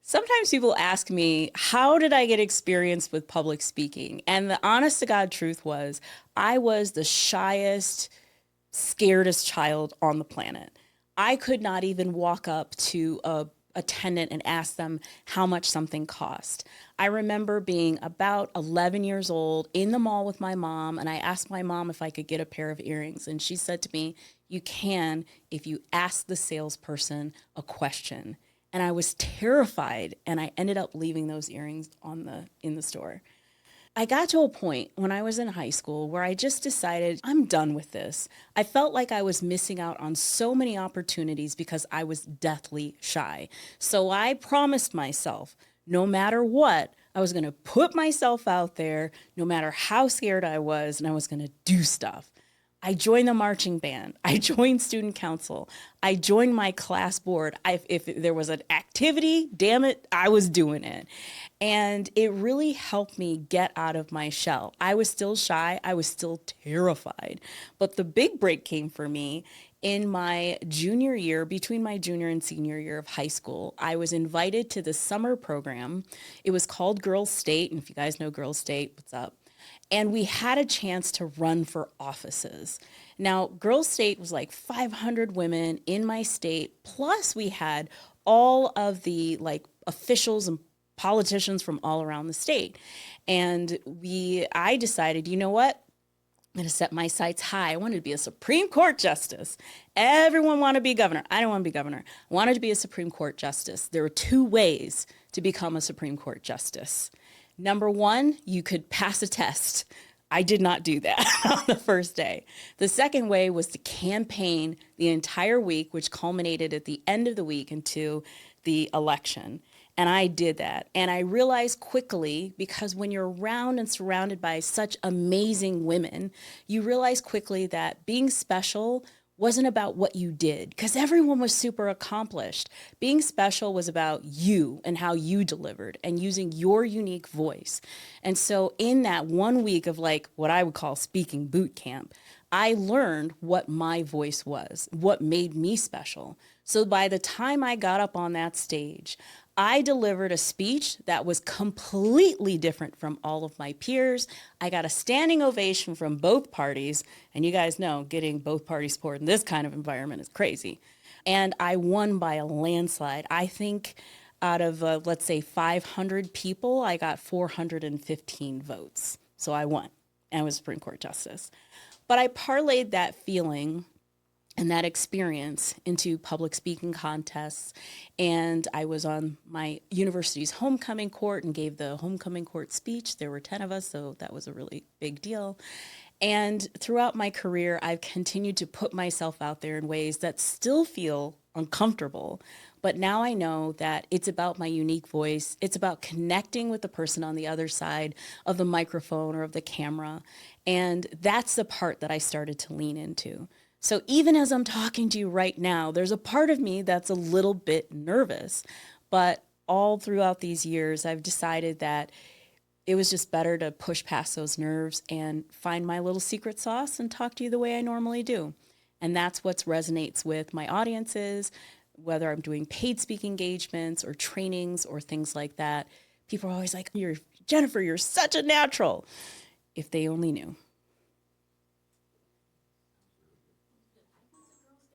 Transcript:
Sometimes people ask me, how did I get experience with public speaking? And the honest to God truth was, I was the shyest, scaredest child on the planet. I could not even walk up to a attendant and ask them how much something cost. I remember being about 11 years old in the mall with my mom, and I asked my mom if I could get a pair of earrings. And she said to me, "You can if you ask the salesperson a question." And I was terrified, and I ended up leaving those earrings in the store. I got to a point when I was in high school where I just decided I'm done with this. I felt like I was missing out on so many opportunities because I was deathly shy. So I promised myself, no matter what, I was going to put myself out there, no matter how scared I was, and I was going to do stuff. I joined the marching band. I joined student council. I joined my class board. If there was an activity, damn it, I was doing it. And it really helped me get out of my shell. I was still shy. I was still terrified. But the big break came for me in my junior year, between my junior and senior year of high school. I was invited to the summer program. It was called Girls State. And if you guys know Girls State, what's up? And we had a chance to run for offices. Now, Girls State was like 500 women in my state, plus we had all of the like officials and politicians from all around the state. And I decided, you know what? I'm going to set my sights high. I wanted to be a Supreme Court justice. Everyone wanted to be governor. I didn't want to be governor. I wanted to be a Supreme Court justice. There were two ways to become a Supreme Court justice. Number one, you could pass a test. I did not do that on the first day. The second way was to campaign the entire week, which culminated at the end of the week into the election. And I did that. And I realized quickly, because when you're around and surrounded by such amazing women, you realize quickly that being special wasn't about what you did, because everyone was super accomplished. Being special was about you and how you delivered and using your unique voice. And so in that 1 week of like what I would call speaking boot camp, I learned what my voice was, what made me special. So by the time I got up on that stage, I delivered a speech that was completely different from all of my peers. I got a standing ovation from both parties. And you guys know getting both party support in this kind of environment is crazy. And I won by a landslide. I think out of, let's say, 500 people, I got 415 votes. So I won and I was Supreme Court Justice. But I parlayed that feeling and that experience into public speaking contests. And I was on my university's homecoming court and gave the homecoming court speech. There were 10 of us, so that was a really big deal. And throughout my career, I've continued to put myself out there in ways that still feel uncomfortable. But now I know that it's about my unique voice. It's about connecting with the person on the other side of the microphone or of the camera. And that's the part that I started to lean into. So even as I'm talking to you right now, there's a part of me that's a little bit nervous. But all throughout these years, I've decided that it was just better to push past those nerves and find my little secret sauce and talk to you the way I normally do. And that's what resonates with my audiences, whether I'm doing paid speaking engagements or trainings or things like that. People are always like, Jennifer, you're such a natural. If they only knew.